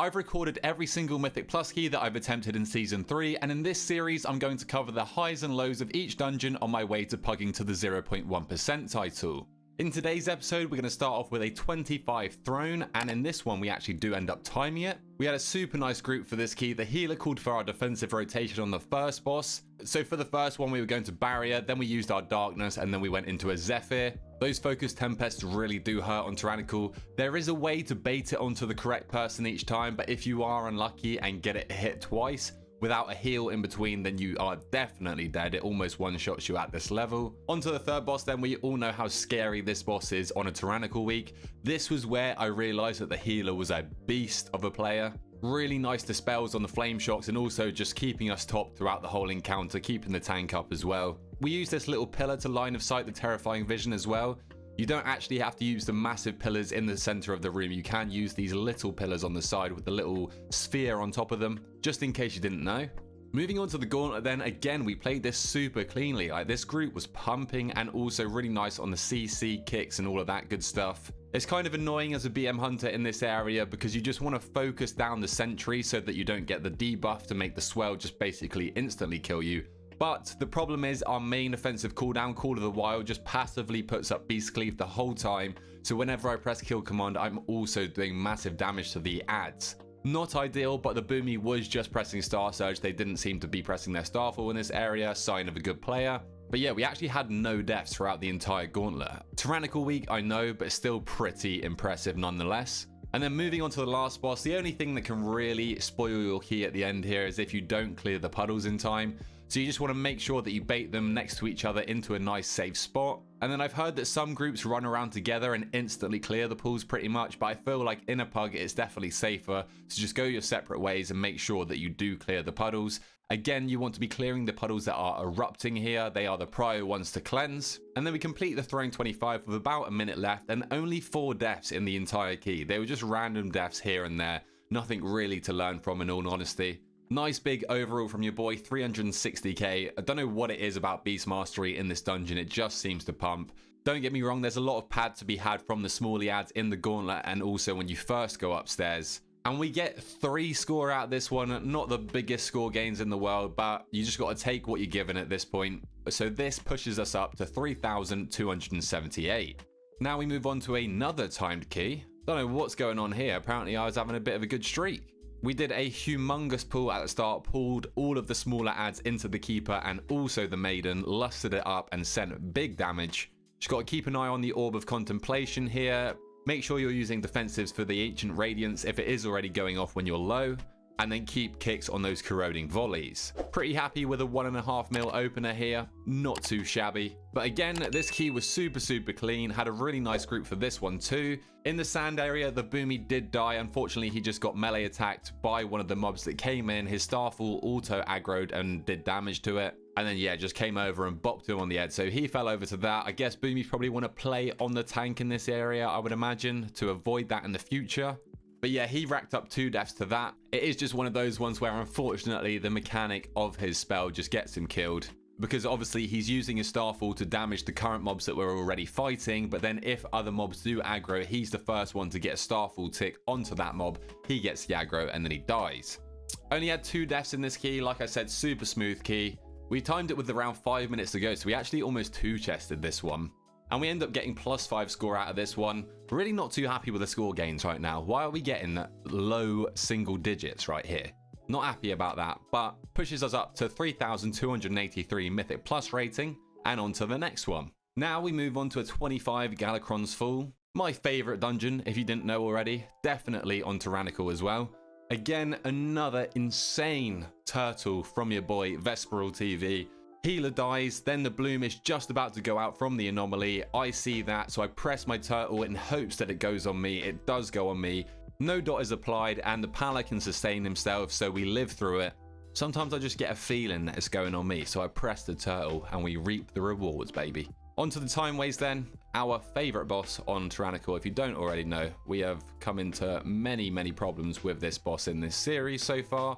I've recorded every single Mythic Plus key that I've attempted in Season 3, and in this series I'm going to cover the highs and lows of each dungeon on my way to pugging to the 0.1% title. In today's episode, we're going to start off with a 25 throne, and in this one we actually do end up timing it. We had a super nice group for this key. The healer called for our defensive rotation on the first boss. So for the first one we were going to barrier, then we used our darkness, and then we went into a Zephyr. Those focused tempests really do hurt on Tyrannical. There is a way to bait it onto the correct person each time, but if you are unlucky and get it hit twice, without a heal in between, then you are definitely dead. It almost one-shots you at this level. Onto the third boss then. We all know how scary this boss is on a Tyrannical week. This was where I realized that the healer was a beast of a player. Really nice dispels on the flame shocks, and also just keeping us top throughout the whole encounter, keeping the tank up as well. We use this little pillar to line of sight the terrifying vision as well. You don't actually have to use the massive pillars in the center of the room. You can use these little pillars on the side with the little sphere on top of them, just in case you didn't know. Moving on to the gauntlet then, again, we played this super cleanly. Like, this group was pumping and also really nice on the CC kicks and all of that good stuff. It's kind of annoying as a BM hunter in this area because you just want to focus down the sentry so that you don't get the debuff to make the swell just basically instantly kill you. But the problem is our main offensive cooldown, Call of the Wild, just passively puts up Beast Cleave the whole time. So whenever I press kill command, I'm also doing massive damage to the ads. Not ideal, but the Boomy was just pressing Star Surge. They didn't seem to be pressing their Starfall in this area, sign of a good player. But yeah, we actually had no deaths throughout the entire gauntlet. Tyrannical week, I know, but still pretty impressive nonetheless. And then moving on to the last boss, the only thing that can really spoil your key at the end here is if you don't clear the puddles in time. So you just want to make sure that you bait them next to each other into a nice safe spot. And then I've heard that some groups run around together and instantly clear the pools pretty much, but I feel like in a pug it's definitely safer to just go your separate ways and make sure that you do clear the puddles. Again, you want to be clearing the puddles that are erupting here. They are the prior ones to cleanse. And then we complete the throwing 25 with about a minute left and only 4 deaths in the entire key. They were just random deaths here and there. Nothing really to learn from, in all honesty. Nice big overall from your boy, 360k. I don't know what it is about Beast Mastery in this dungeon. It just seems to pump. Don't get me wrong, there's a lot of pad to be had from the smally ads in the gauntlet and also when you first go upstairs. And we get 3 score out of this one. Not the biggest score gains in the world, but you just got to take what you're given at this point. So this pushes us up to 3,278. Now we move on to another timed key. Don't know what's going on here. Apparently I was having a bit of a good streak. We did a humongous pull at the start, pulled all of the smaller ads into the Keeper and also the Maiden, lusted it up and sent big damage. Just got to keep an eye on the Orb of Contemplation here. Make sure you're using defensives for the Ancient Radiance if it is already going off when you're low. And then keep kicks on those corroding volleys. Pretty happy with a 1.5 mil opener here. Not too shabby. But again, this key was super clean. Had a really nice group for this one too. In the sand area, the Boomy did die. Unfortunately, he just got melee attacked by one of the mobs that came in. His Starfall auto aggroed and did damage to it. And then, yeah, just came over and bopped him on the head. So he fell over to that. I guess Boomies probably want to play on the tank in this area, I would imagine, to avoid that in the future. But yeah, he racked up 2 deaths to that. It is just one of those ones where unfortunately the mechanic of his spell just gets him killed. Because obviously he's using his Starfall to damage the current mobs that we're already fighting. But then if other mobs do aggro, he's the first one to get a Starfall tick onto that mob. He gets the aggro and then he dies. Only had 2 deaths in this key. Like I said, super smooth key. We timed it with around 5 minutes to go. So we actually almost 2-chested this one. And we end up getting +5 score out of this one. Really not too happy with the score gains right now. Why are we getting low single digits right here? Not happy about that, but pushes us up to 3,283 Mythic Plus rating and on to the next one. Now we move on to a 25 Galakron's Fall. My favorite dungeon, if you didn't know already. Definitely on Tyrannical as well. Again, another insane turtle from your boy Vesperal TV. Healer dies, then the bloom is just about to go out from the anomaly. I see that, so I press my turtle in hopes that it goes on me. It does go on me. No dot is applied, and the Pala can sustain himself, so we live through it. Sometimes I just get a feeling that it's going on me, so I press the turtle, and we reap the rewards, baby. On to the time waste then. Our favorite boss on Tyrannical. If you don't already know, we have come into many problems with this boss in this series so far.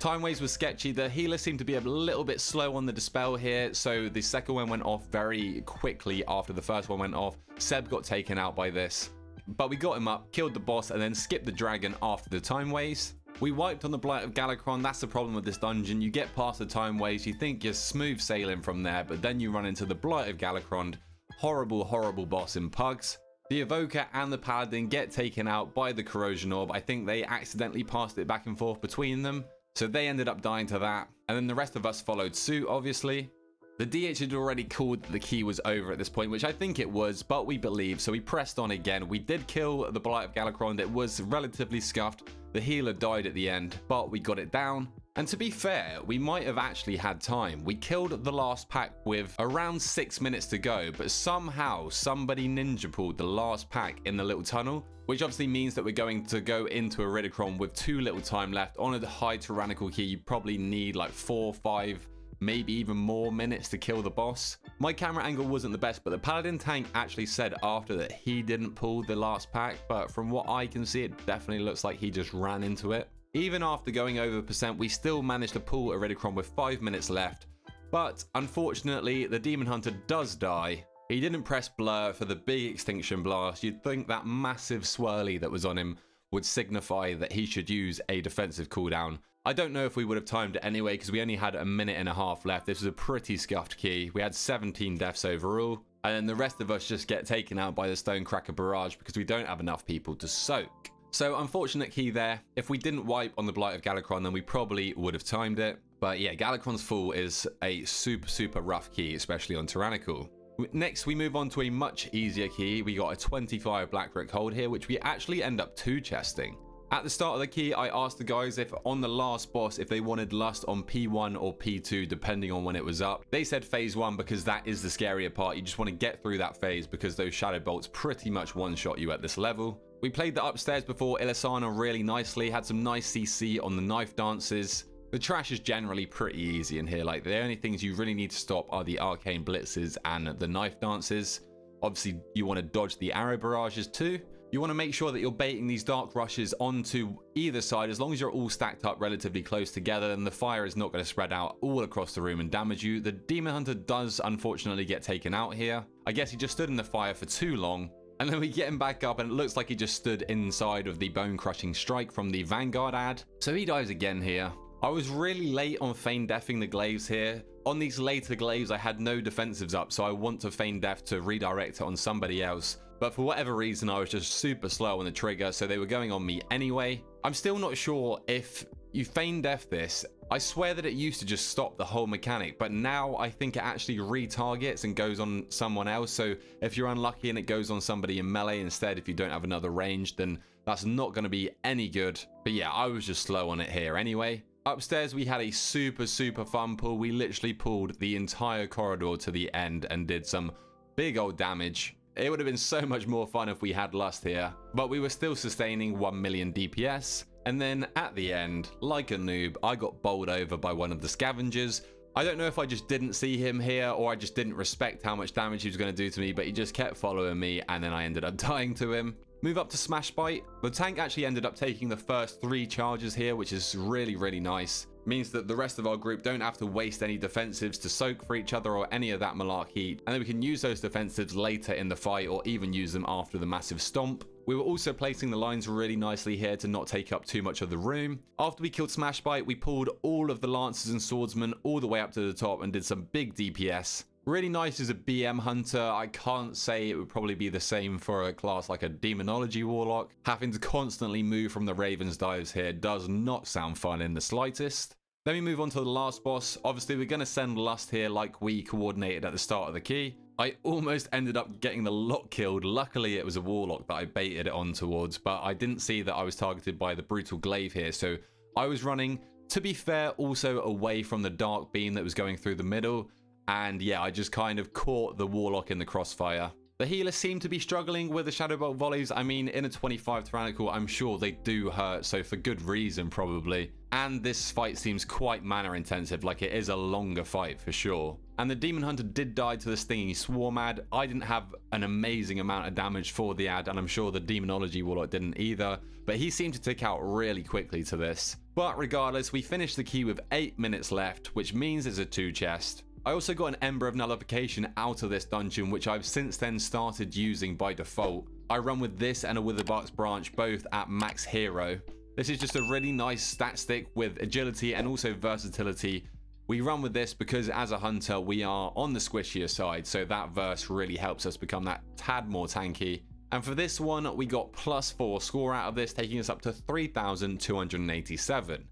Time waste was sketchy. The healer seemed to be a little bit slow on the dispel here, so the second one went off very quickly after the first one went off. Seb got taken out by this. but we got him up, killed the boss, and then skipped the dragon after the time waste. We wiped on the Blight of Galakron. That's the problem with this dungeon. You get past the time waste, you think you're smooth sailing from there, but then you run into the Blight of Galakron. Horrible, horrible boss in Pugs. The Evoker and the Paladin get taken out by the Corrosion Orb. I think they accidentally passed it back and forth between them, so they ended up dying to that. And then the rest of us followed suit, obviously. The DH had already called that the key was over at this point, which I think it was, but we believe, so we pressed on again. We did kill the Blight of Galakron. It was relatively scuffed. The healer died at the end, but we got it down. And to be fair, we might have actually had time. We killed the last pack with around 6 minutes to go, but somehow somebody ninja pulled the last pack in the little tunnel, which obviously means that we're going to go into Iridicron with too little time left. On a high tyrannical key, you probably need like 4, 5, maybe even more minutes to kill the boss. My camera angle wasn't the best, but the Paladin tank actually said after that he didn't pull the last pack, but from what I can see, it definitely looks like he just ran into it. Even after going over percent, we still managed to pull Iridicron with 5 minutes left, but unfortunately, the Demon Hunter does die. He didn't press blur for the big extinction blast. You'd think that massive swirly that was on him would signify that he should use a defensive cooldown. I don't know if we would have timed it anyway because we only had a minute and a half left. This was a pretty scuffed key. We had 17 deaths overall, and then the rest of us just get taken out by the Stonecracker barrage because we don't have enough people to soak. So unfortunate key there. If we didn't wipe on the Blight of Galakron, then we probably would have timed it. But yeah, Galakron's Fall is a super rough key, especially on Tyrannical. Next, we move on to a much easier key. We got a 25 Black Brick hold here, which we actually end up 2-chesting. At the start of the key, I asked the guys if on the last boss, if they wanted Lust on P1 or P2, depending on when it was up. They said phase 1 because that is the scarier part. You just want to get through that phase because those Shadow Bolts pretty much one-shot you at this level. We played the upstairs before Ilisana really nicely, had some nice CC on the knife dances. The trash is generally pretty easy in here. Like, the only things you really need to stop are the arcane blitzes and the knife dances. Obviously, you want to dodge the arrow barrages too. You want to make sure that you're baiting these dark rushes onto either side. As long as you're all stacked up relatively close together, then the fire is not going to spread out all across the room and damage you. The Demon Hunter does unfortunately get taken out here. I guess he just stood in the fire for too long. And then we get him back up and it looks like he just stood inside of the bone crushing strike from the Vanguard ad. So he dies again here. I was really late on feign deathing the glaives here. On these later glaives, I had no defensives up, so I want to feign death to redirect it on somebody else. But for whatever reason, I was just super slow on the trigger, so they were going on me anyway. I'm still not sure if you feign death this. I swear that it used to just stop the whole mechanic, but now I think it actually retargets and goes on someone else. So if you're unlucky and it goes on somebody in melee instead, if you don't have another range, then that's not going to be any good. But yeah, I was just slow on it here anyway. Upstairs, we had a super fun pull. We literally pulled the entire corridor to the end and did some big old damage. It would have been so much more fun if we had Lust here, but we were still sustaining 1 million DPS. And then at the end, like a noob, I got bowled over by one of the scavengers. I don't know if I just didn't see him here or I just didn't respect how much damage he was going to do to me, but he just kept following me and then I ended up dying to him. Move up to Smash Bite. The tank actually ended up taking the first 3 charges here, which is really nice. Means that the rest of our group don't have to waste any defensives to soak for each other or any of that malarkey, and then we can use those defensives later in the fight or even use them after the massive stomp. We were also placing the lines really nicely here to not take up too much of the room. After we killed Smash Bite, we pulled all of the Lancers and Swordsmen all the way up to the top and did some big DPS. Really nice as a BM Hunter. I can't say it would probably be the same for a class like a Demonology Warlock. Having to constantly move from the Raven's Dives here does not sound fun in the slightest. Then we move on to the last boss. Obviously, we're going to send Lust here like we coordinated at the start of the key. I almost ended up getting the lock killed. Luckily, it was a Warlock that I baited it on towards, but I didn't see that I was targeted by the Brutal Glaive here, so I was running, to be fair, also away from the Dark Beam that was going through the middle. And yeah, I just kind of caught the Warlock in the crossfire. The healers seem to be struggling with the Shadow Bolt volleys. I mean, in a 25 Tyrannical, I'm sure they do hurt, so for good reason, probably. And this fight seems quite mana intensive, like it is a longer fight for sure. And the Demon Hunter did die to the Stinging Swarm ad. I didn't have an amazing amount of damage for the ad, and I'm sure the Demonology Warlock didn't either, but he seemed to tick out really quickly to this. But regardless, we finished the key with 8 minutes left, which means it's a 2-chest. I also got an Ember of Nullification out of this dungeon, which I've since then started using by default. I run with this and a Witherbox branch, both at max hero. This is just a really nice stat stick with agility and also versatility. We run with this because as a hunter, we are on the squishier side, so that verse really helps us become that tad more tanky. And for this one, we got +4 score out of this, taking us up to 3,287.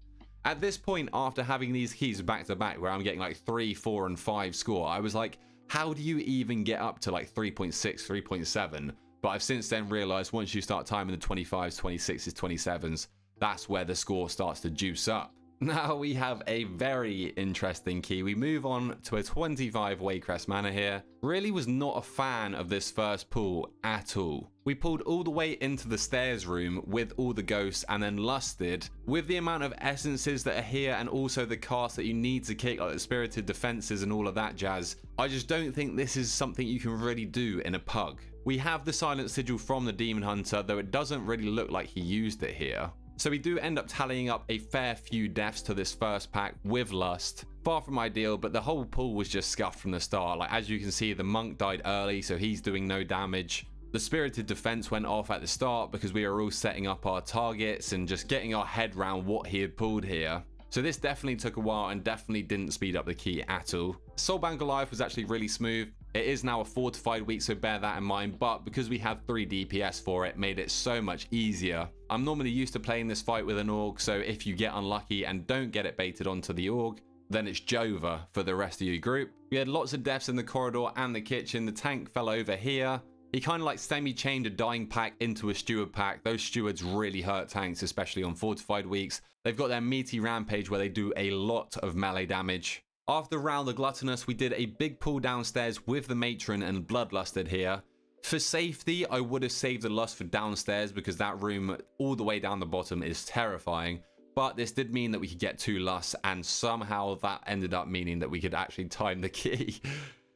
At this point, after having these keys back to back, where I'm getting like 3, 4, and 5 score, I was like, how do you even get up to like 3.6, 3.7? But I've since then realized once you start timing the 25s, 26s, 27s, that's where the score starts to juice up. Now we have a very interesting key. We move on to a 25 Waycrest Manor here. Really was not a fan of this first pull at all. We pulled all the way into the stairs room with all the ghosts and then lusted. With the amount of essences that are here and also the cast that you need to kick, like the spirited defenses and all of that jazz, I just don't think this is something you can really do in a pug. We have the silent sigil from the Demon Hunter, though it doesn't really look like he used it here. So we do end up tallying up a fair few deaths to this first pack with lust. Far from ideal, but the whole pool was just scuffed from the start. Like, as you can see, the monk died early, so he's doing no damage. The spirited defense went off at the start because we were all setting up our targets and just getting our head around what he had pulled here. So this definitely took a while and definitely didn't speed up the key at all. Soulbound Goliath was actually really smooth. It is now a fortified week, so bear that in mind, but because we have 3 DPS for it, made it so much easier. I'm normally used to playing this fight with an Org, so if you get unlucky and don't get it baited onto the Org, then it's Jova for the rest of your group. We had lots of deaths in the corridor and the kitchen. The tank fell over here. He kind of like semi-chained a dying pack into a steward pack. Those stewards really hurt tanks, especially on fortified weeks. They've got their meaty rampage where they do a lot of melee damage. After round the gluttonous, we did a big pull downstairs with the matron and bloodlusted here. For safety, I would have saved the lust for downstairs because that room all the way down the bottom is terrifying. But this did mean that we could get 2 lusts, and somehow that ended up meaning that we could actually time the key.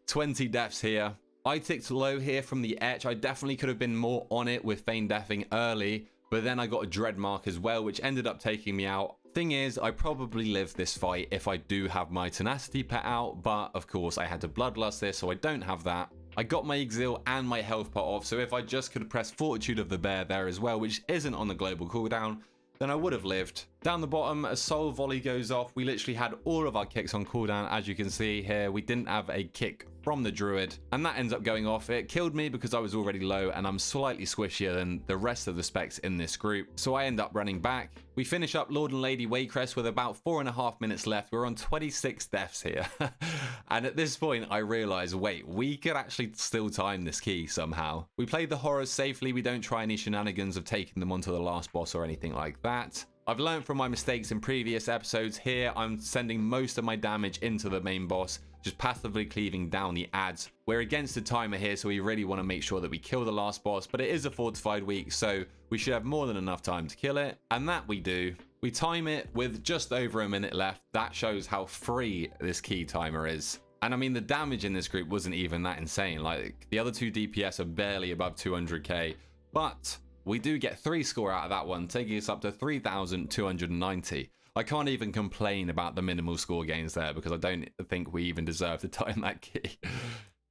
20 deaths here. I ticked low here from the etch. I definitely could have been more on it with feign deathing early, but then I got a dread mark as well, which ended up taking me out. Thing is, I probably live this fight if I do have my tenacity pet out, but of course I had to bloodlust this, so I don't have that. I got my exil and my health pot off, so if I just could press Fortitude of the Bear there as well, which isn't on the global cooldown, then I would have lived. Down the bottom, a soul volley goes off. We literally had all of our kicks on cooldown, as you can see here. We didn't have a kick from the druid, and that ends up going off. It killed me because I was already low, and I'm slightly squishier than the rest of the specs in this group, so I end up running back. We finish up Lord and Lady Waycrest with about 4.5 minutes left. We're on 26 deaths here. And at this point, I realize, wait, we could actually still time this key somehow. We played the horrors safely. We don't try any shenanigans of taking them onto the last boss or anything like that. I've learned from my mistakes in previous episodes. Here, I'm sending most of my damage into the main boss, just passively cleaving down the ads. We're against the timer here, so we really want to make sure that we kill the last boss, but it is a fortified week, so we should have more than enough time to kill it, and that we do. We time it with just over a minute left. That shows how free this key timer is. And I mean, the damage in this group wasn't even that insane. Like, the other 2 DPS are barely above 200k, but we do get 3 score out of that one, taking us up to 3,290. I can't even complain about the minimal score gains there because I don't think we even deserve to time that key.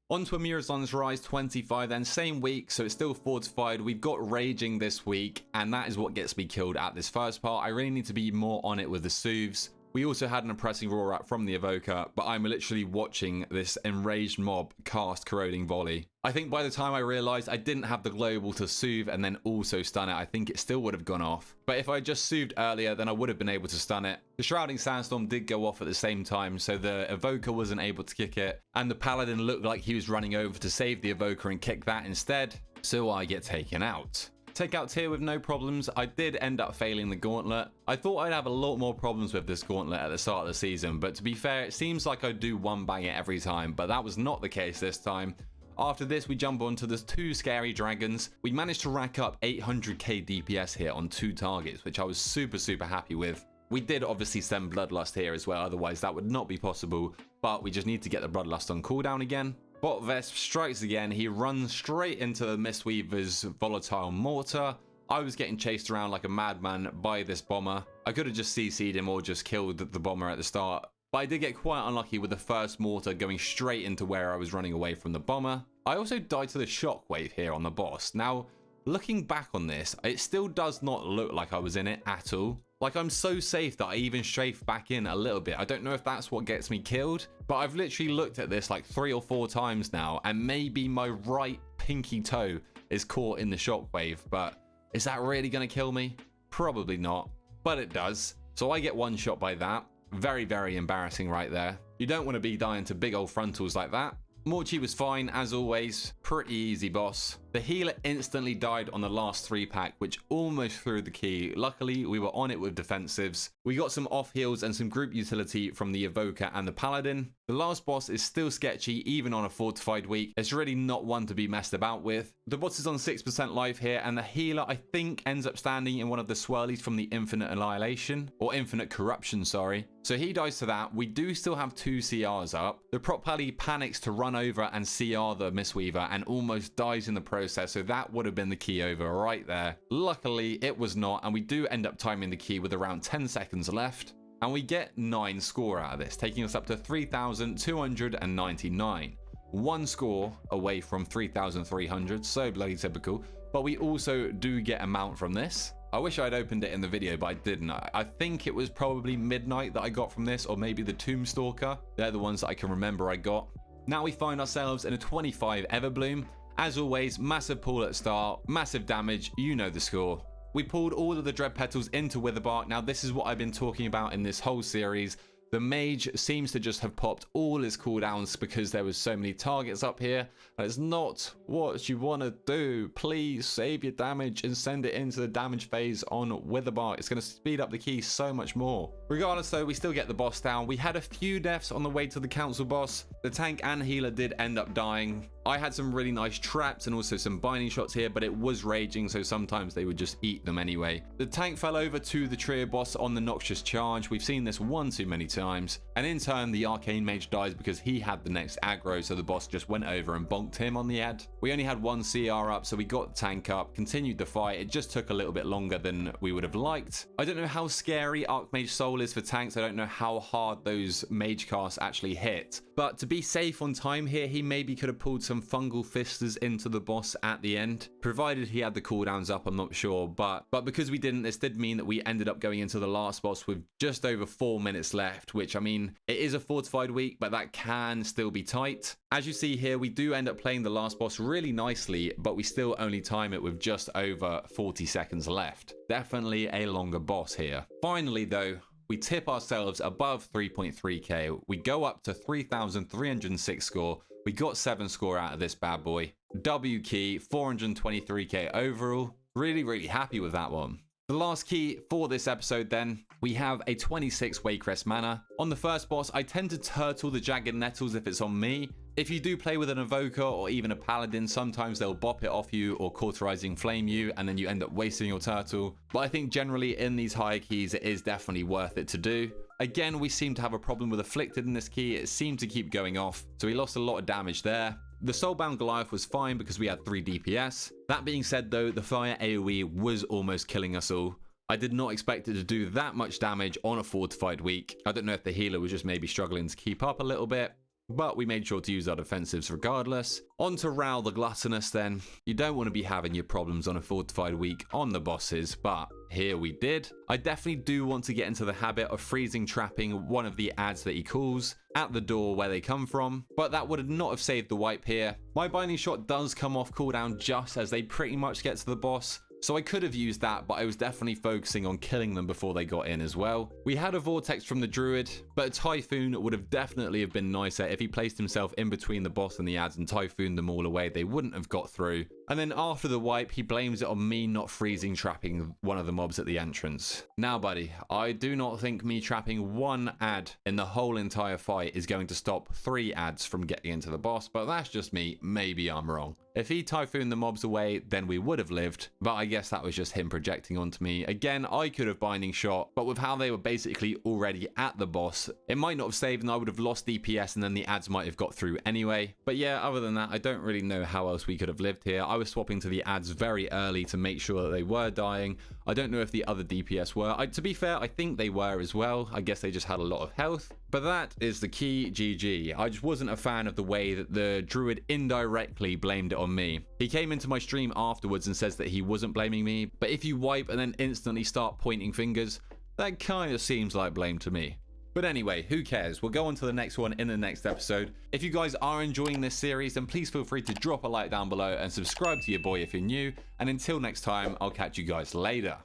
On to Amurazon's Rise 25 then, same week, so it's still fortified. We've got Raging this week, and that is what gets me killed at this first part. I really need to be more on it with the soothes. We also had an oppressing roar out from the evoker, but I'm literally watching this enraged mob cast corroding volley. I think by the time I realized I didn't have the global to soothe and then also stun it, I think it still would have gone off. But if I just soothed earlier, then I would have been able to stun it. The Shrouding Sandstorm did go off at the same time, so the evoker wasn't able to kick it, and the paladin looked like he was running over to save the evoker and kick that instead, so I get taken out. Takeouts here with no problems. I did end up failing the gauntlet. I thought I'd have a lot more problems with this gauntlet at the start of the season, but to be fair, it seems like I do one bang it every time, but that was not the case this time. After this, we jump onto the 2 scary dragons. We managed to rack up 800k DPS here on 2 targets, which I was super happy with. We did obviously send Bloodlust here as well, otherwise that would not be possible, but we just need to get the Bloodlust on cooldown again. Bot Vesp strikes again. He runs straight into the Mistweaver's volatile mortar. I was getting chased around like a madman by this bomber. I could have just CC'd him or just killed the bomber at the start, but I did get quite unlucky with the first mortar going straight into where I was running away from the bomber. I also died to the shockwave here on the boss. Now, Looking back on this, it still does not look like I was in it at all. Like, I'm so safe that I even strafed back in a little bit. I don't know if that's what gets me killed, but I've literally looked at this like 3 or 4 times now, and maybe my right pinky toe is caught in the shockwave, but is that really going to kill me? Probably not, but it does. So I get one shot by that. Very, very embarrassing right there. You don't want to be dying to big old frontals like that. Morchi was fine, as always. Pretty easy boss. The healer instantly died on the last 3 pack, which almost threw the key. Luckily, we were on it with defensives. We got some off heals and some group utility from the Evoker and the Paladin. The last boss is still sketchy, even on a fortified week. It's really not one to be messed about with. The boss is on 6% life here, and the healer, I think, ends up standing in one of the swirlies from the Infinite Annihilation, or Infinite Corruption, sorry. So he dies to that. We do still have 2 CRs up. The prop pally panics to run over and CR the Mistweaver and almost dies in the process, so that would have been the key over right there. Luckily, it was not, and we do end up timing the key with around 10 seconds left. And we get 9 score out of this, taking us up to 3,299. 1 score away from 3,300, so bloody typical. But we also do get a mount from this. I wish I'd opened it in the video, but I didn't. I think it was probably Midnight that I got from this, or maybe the Tombstalker. They're the ones that I can remember I got. Now we find ourselves in a 25 Everbloom. As always, massive pull at start, massive damage, you know the score. We pulled all of the Dread Petals into Witherbark. Now this is what I've been talking about in this whole series. The mage seems to just have popped all his cooldowns because there was so many targets up here. And it's not what you want to do. Please save your damage and send it into the damage phase on Witherbark. It's going to speed up the key so much more. Regardless though, we still get the boss down. We had a few deaths on the way to the council boss. The tank and healer did end up dying. I had some really nice traps and also some binding shots here, but it was raging, so sometimes they would just eat them anyway. The tank fell over to the trio boss on the Noxious Charge. We've seen this one too many times. And in turn, the Arcane Mage dies because he had the next aggro, so the boss just went over and bonked him on the head. We only had 1 CR up, so we got the tank up, continued the fight. It just took a little bit longer than we would have liked. I don't know how scary Archmage Soul is for tanks. I don't know how hard those mage casts actually hit. But to be safe on time here, he maybe could have pulled some fungal fisters into the boss at the end, provided he had the cooldowns up. I'm not sure, but because we didn't, this did mean that we ended up going into the last boss with just over 4 minutes left, which, I mean, it is a fortified week, but that can still be tight. As you see here, we do end up playing the last boss really nicely, but we still only time it with just over 40 seconds left. Definitely a longer boss here. Finally though, we tip ourselves above 3.3k. We go up to 3,306 score. We got 7 score out of this bad boy. W key, 423k overall. Really, really happy with that one. The last key for this episode then, we have a 26 Waycrest mana. On the first boss, I tend to turtle the Jagged Nettles if it's on me. If you do play with an Evoker or even a Paladin, sometimes they'll bop it off you or Cauterizing Flame you, and then you end up wasting your turtle. But I think generally in these higher keys, it is definitely worth it to do. Again, we seem to have a problem with Afflicted in this key. It seemed to keep going off, so we lost a lot of damage there. The Soulbound Goliath was fine because we had 3 DPS. That being said though, the fire AoE was almost killing us all. I did not expect it to do that much damage on a fortified week. I don't know if the healer was just maybe struggling to keep up a little bit, but we made sure to use our defensives regardless. On to Ral the Gluttonous then. You don't want to be having your problems on a fortified week on the bosses, but here we did. I definitely do want to get into the habit of freezing trapping one of the ads that he calls at the door where they come from, but that would not have saved the wipe here. My binding shot does come off cooldown just as they pretty much get to the boss, so I could have used that, but I was definitely focusing on killing them before they got in as well. We had a Vortex from the Druid, but a Typhoon would have definitely have been nicer if he placed himself in between the boss and the ads and Typhooned them all away. They wouldn't have got through. And then after the wipe, he blames it on me not freezing trapping one of the mobs at the entrance. Now, buddy, I do not think me trapping 1 ad in the whole entire fight is going to stop 3 ads from getting into the boss, but that's just me. Maybe I'm wrong. If he Typhooned the mobs away, then we would have lived, but I guess that was just him projecting onto me. Again, I could have binding shot, but with how they were basically already at the boss, it might not have saved and I would have lost DPS and then the ads might have got through anyway. But yeah, other than that, I don't really know how else we could have lived here. I was swapping to the ads very early to make sure that they were dying. I don't know if the other DPS were. To be fair, I think they were as well. I guess they just had a lot of health. But that is the key GG. I just wasn't a fan of the way that the druid indirectly blamed it on me. He came into my stream afterwards and says that he wasn't blaming me, but if you wipe and then instantly start pointing fingers, that kind of seems like blame to me. But anyway, who cares? We'll go on to the next one in the next episode. If you guys are enjoying this series, then please feel free to drop a like down below and subscribe to your boy if you're new. And until next time, I'll catch you guys later.